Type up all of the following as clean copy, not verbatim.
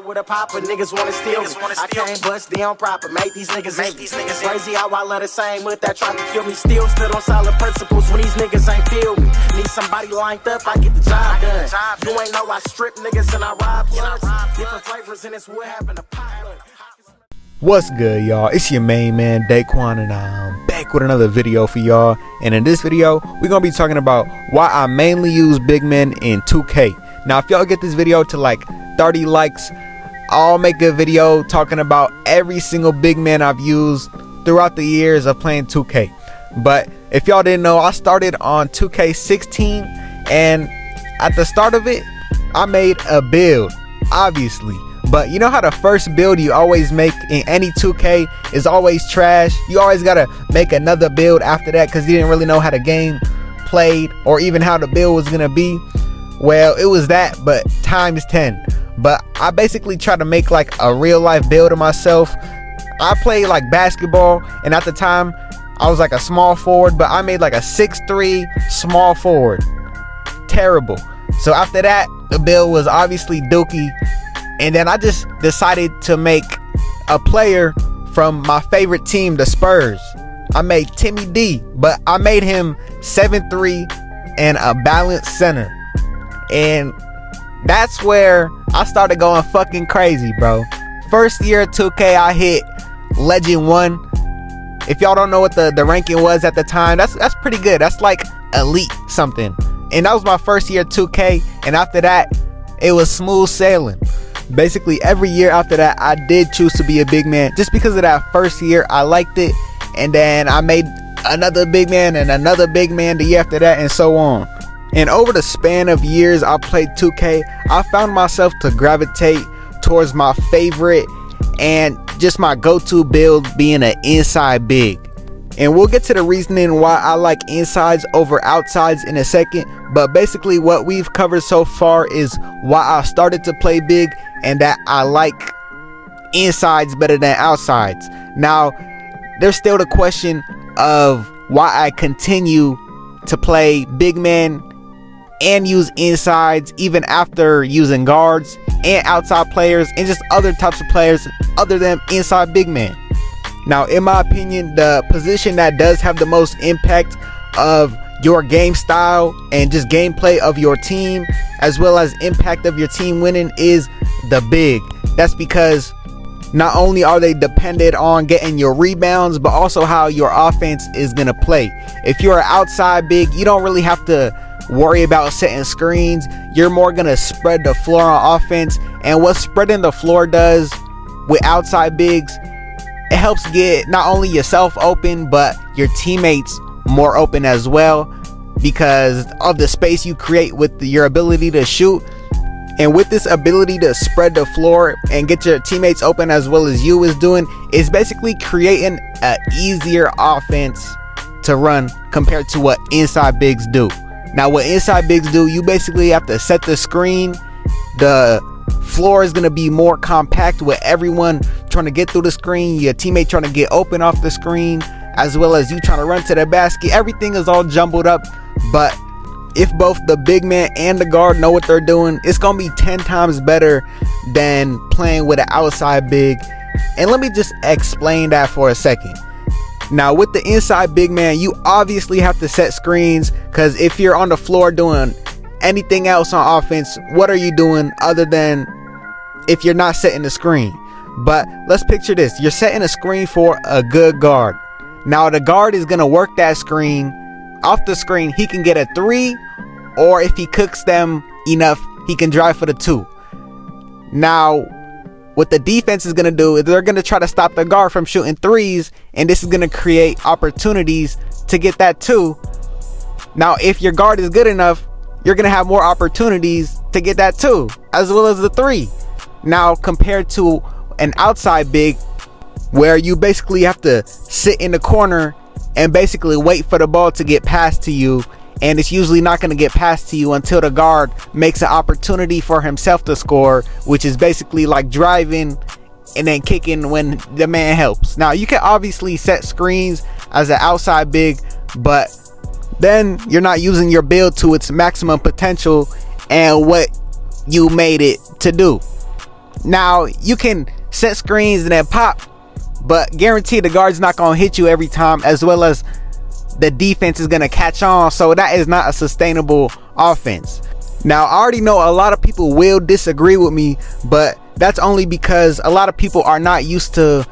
with a popper, niggas wanna steal me. I can't bust down proper, make these niggas crazy how I love the same with that tried to kill me. Still stood on solid principles when these niggas ain't feel me. Need somebody lined up, I get the job done. You ain't know I strip niggas and I rob blunts. Different flavors in this wood having a pilot. What's good, y'all? It's your main man Deykwon, and I'm back with another video for y'all. And in this video, we're gonna be talking about why I mainly use Bigman in 2K. Now, if y'all get this video to like 30 likes, I'll make a video talking about every single Bigman I've used throughout the years of playing 2K. But if y'all didn't know, I started on 2K16, and at the start of it, I made a build, obviously. But you know how the first build you always make in any 2K is always trash? You always gotta make another build after that because you didn't really know how the game played or even how the build was gonna be. Well, it was that, but times 10. But I basically tried to make like a real life build of myself. I played like basketball, and at the time I was like a small forward, but I made like a 6'3" small forward. Terrible. So after that, the build was obviously dookie. And then I just decided to make a player from my favorite team, the Spurs. I made Timmy D, but I made him 7'3" and a balanced center. And that's where I started going fucking crazy, bro. First year of 2K, I hit Legend 1. If y'all don't know what the ranking was at the time, that's pretty good. That's like elite something. And that was my first year of 2K. And after that, it was smooth sailing. Basically every year after that, I did choose to be a big man. Just because of that first year, I liked it. And then I made another big man and another big man the year after that, and so on. And over the span of years I played 2K, I found myself to gravitate towards my favorite and just my go-to build being an inside big. And we'll get to the reasoning why I like insides over outsides in a second. But basically what we've covered so far is why I started to play big and that I like insides better than outsides. Now, there's still the question of why I continue to play big man and use insides even after using guards and outside players and just other types of players other than inside big man. Now, in my opinion, the position that does have the most impact of your game style and just gameplay of your team, as well as impact of your team winning, is the big. That's because not only are they dependent on getting your rebounds, but also how your offense is going to play. If you're an outside big, you don't really have to worry about setting screens. You're more going to spread the floor on offense. And what spreading the floor does with outside bigs, it helps get not only yourself open, but your teammates more open as well because of the space you create with your ability to shoot. And with this ability to spread the floor and get your teammates open as well as you is doing, is basically creating an easier offense to run compared to what inside bigs do. Now, what inside bigs do, you basically have to set the screen. The floor is going to be more compact with everyone trying to get through the screen, your teammate trying to get open off the screen, as well as you trying to run to the basket. Everything is all jumbled up. But if both the big man and the guard know what they're doing, it's going to be 10 times better than playing with an outside big. And let me just explain that for a second. Now, with the inside big man, you obviously have to set screens, because if you're on the floor doing anything else on offense, what are you doing other than if you're not setting the screen? But let's picture this. You're setting a screen for a good guard. Now, the guard is going to work that screen. Off the screen, he can get a 3, or if he cooks them enough, he can drive for the 2. Now, what the defense is going to do is they're going to try to stop the guard from shooting 3s, and this is going to create opportunities to get that 2. Now, if your guard is good enough, you're going to have more opportunities to get that 2 as well as the 3. Now, compared to an outside big where you basically have to sit in the corner and basically wait for the ball to get passed to you, and it's usually not going to get passed to you until the guard makes an opportunity for himself to score, which is basically like driving and then kicking when the man helps. Now, you can obviously set screens as an outside big, but then you're not using your build to its maximum potential and what you made it to do. Now you can set screens and then pop, but guarantee the guard's not gonna hit you every time, as well as the defense is gonna catch on. So that is not a sustainable offense. Now I already know a lot of people will disagree with me, but that's only because a lot of people are not used to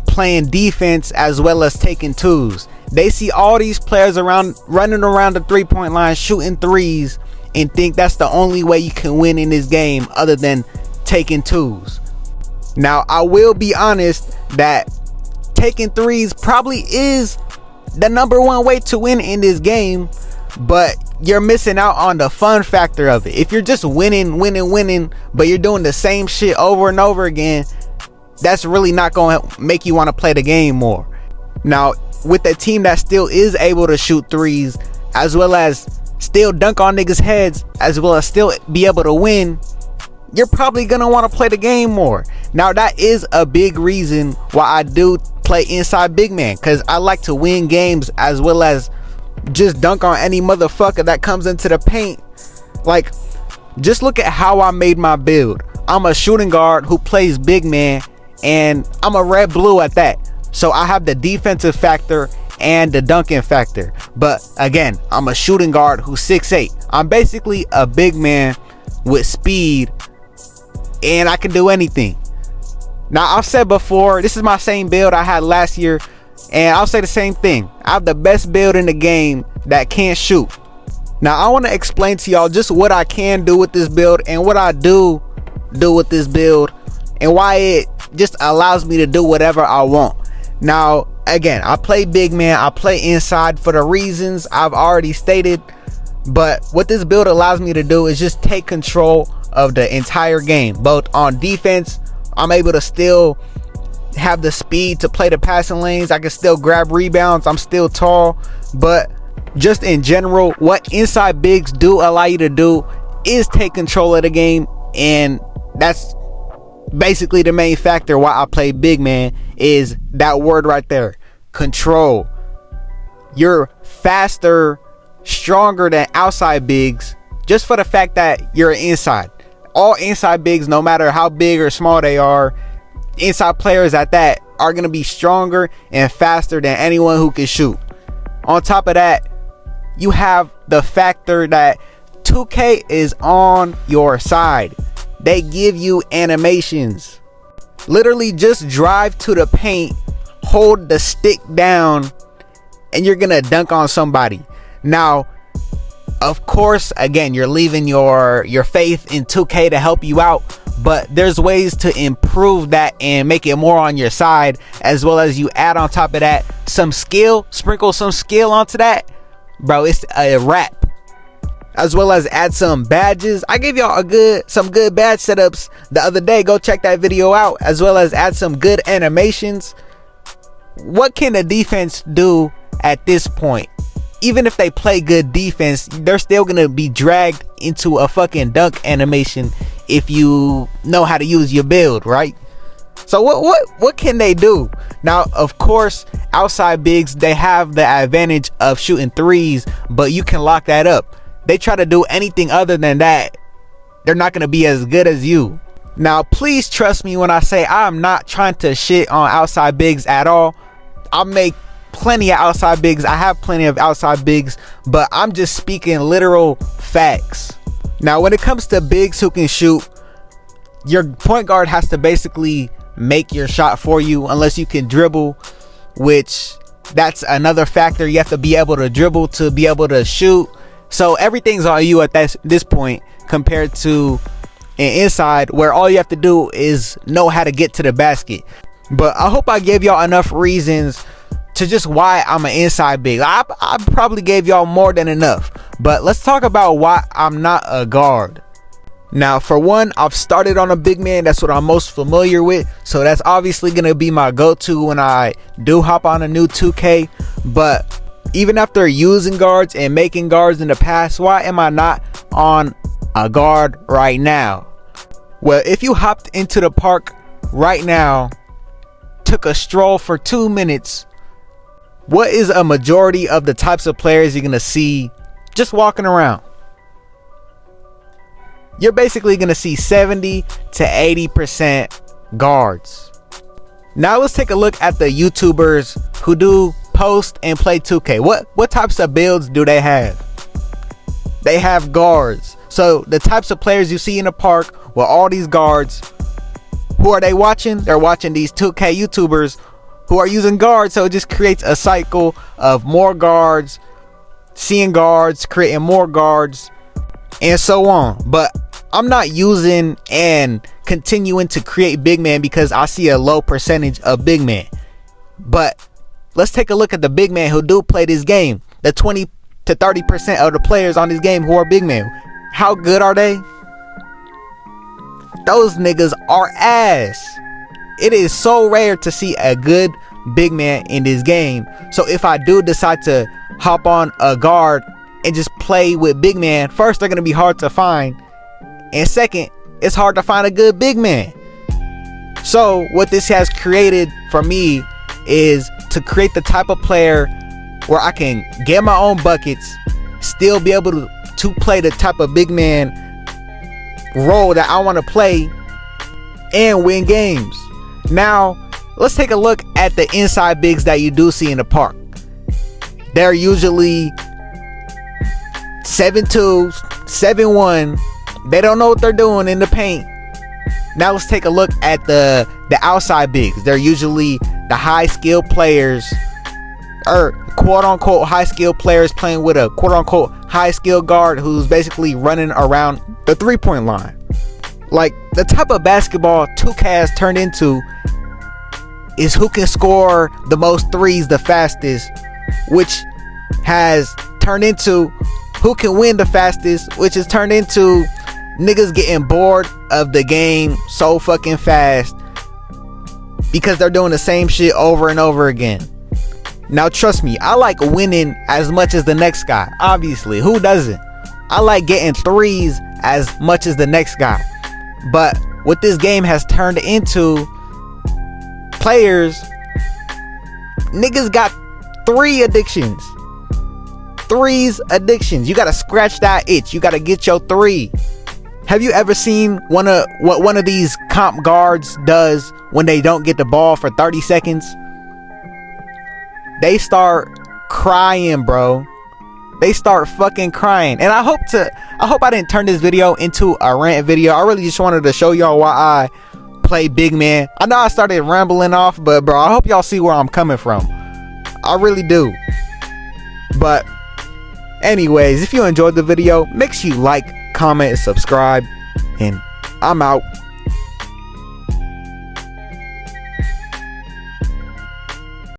playing defense as well as taking twos. They see all these players around running around the 3-point line shooting threes and think that's the only way you can win in this game other than taking twos. Now I will be honest that taking threes probably is the #1 way to win in this game, but you're missing out on the fun factor of it. If you're just winning, but you're doing the same shit over and over again, that's really not going to make you want to play the game more. Now, with a team that still is able to shoot threes, as well as still dunk on niggas' heads, as well as still be able to win, you're probably going to want to play the game more. Now, that is a big reason why I do play inside big man, because I like to win games as well as just dunk on any motherfucker that comes into the paint. Like, just look at how I made my build. I'm a shooting guard who plays big man, and I'm a red blue at that. So I have the defensive factor and the dunking factor. But again, I'm a shooting guard who's 6'8". I'm basically a big man with speed, and I can do anything. Now, I've said before, this is my same build I had last year, and I'll say the same thing. I have the best build in the game that can't shoot. Now, I want to explain to y'all just what I can do with this build and what I do with this build, and why it just allows me to do whatever I want. Now, again, I play big man, I play inside for the reasons I've already stated, but what this build allows me to do is just take control of the entire game. Both on defense, I'm able to still have the speed to play the passing lanes, I can still grab rebounds, I'm still tall, but just in general, what inside bigs do allow you to do is take control of the game, and that's basically the main factor why I play big man, is that word right there, control. You're faster, stronger than outside bigs just for the fact that you're inside. All inside bigs, no matter how big or small they are, inside players at that, are going to be stronger and faster than anyone who can shoot. On top of that, you have the factor that 2K is on your side. They give you animations. Literally just drive to the paint, hold the stick down, and you're gonna dunk on somebody. Now, of course, again, you're leaving your faith in 2K to help you out, but there's ways to improve that and make it more on your side, as well as you add on top of that some skill, sprinkle some skill onto that, bro, it's a wrap. As well as add some badges. I gave y'all some good badge setups the other day. Go check that video out. As well as add some good animations. What can the defense do at this point? Even if they play good defense, they're still gonna be dragged into a fucking dunk animation if you know how to use your build, right? So what can they do? Now, of course, outside bigs, they have the advantage of shooting threes, but you can lock that up. They try to do anything other than that, they're not going to be as good as you. Now, please trust me when I say I'm not trying to shit on outside bigs at all. I make plenty of outside bigs. I have plenty of outside bigs, but I'm just speaking literal facts. Now, when it comes to bigs who can shoot, your point guard has to basically make your shot for you, unless you can dribble, which that's another factor. You have to be able to dribble to be able to shoot. So everything's on you at this point, compared to an inside where all you have to do is know how to get to the basket. But I hope I gave y'all enough reasons to just why I'm an inside big. I probably gave y'all more than enough, but let's talk about why I'm not a guard. Now, for one, I've started on a big man. That's what I'm most familiar with, so that's obviously gonna be my go-to when I do hop on a new 2K. But even after using guards and making guards in the past, why am I not on a guard right now? Well, if you hopped into the park right now, took a stroll for 2 minutes, what is a majority of the types of players you're gonna see just walking around? you're basically gonna see 70 to 80% guards. Now let's take a look at the YouTubers who do post and play 2K. What types of builds do they have? They have guards. So the types of players you see in the park with all these guards, who are they watching? They're watching these 2K YouTubers who are using guards. So it just creates a cycle of more guards, seeing guards, creating more guards, and so on. But I'm not using and continuing to create big man because I see a low percentage of big man. But let's take a look at the big man who do play this game. The 20 to 30% of the players on this game who are big man. How good are they? Those niggas are ass. It is so rare to see a good big man in this game. So if I do decide to hop on a guard and just play with big man, first, they're gonna be hard to find, and second, it's hard to find a good big man. So what this has created for me is to create the type of player where I can get my own buckets, still be able to play the type of big man role that I want to play, and win games. Now let's take a look at the inside bigs that you do see in the park. They're usually 7'2", 7'1". They don't know what they're doing in the paint. Now let's take a look at the outside bigs. They're usually the high skill players, or quote unquote high skill players, playing with a quote unquote high skill guard who's basically running around the 3-point line. Like, the type of basketball 2K has turned into is who can score the most threes the fastest, which has turned into who can win the fastest, which has turned into niggas getting bored of the game so fucking fast because they're doing the same shit over and over again. Now trust me, I like winning as much as the next guy. Obviously, who doesn't? I like getting threes as much as the next guy. But what this game has turned into, players, niggas got threes addictions. You gotta scratch that itch. You gotta get your three. Have you ever seen what one of these comp guards does when they don't get the ball for 30 seconds? They start crying, bro. They start fucking crying. And I hope I didn't turn this video into a rant video. I really just wanted to show y'all why I play big man. I know I started rambling off, but bro, I hope y'all see where I'm coming from. I really do. But anyways, if you enjoyed the video, make sure you like, comment, and subscribe. And I'm out.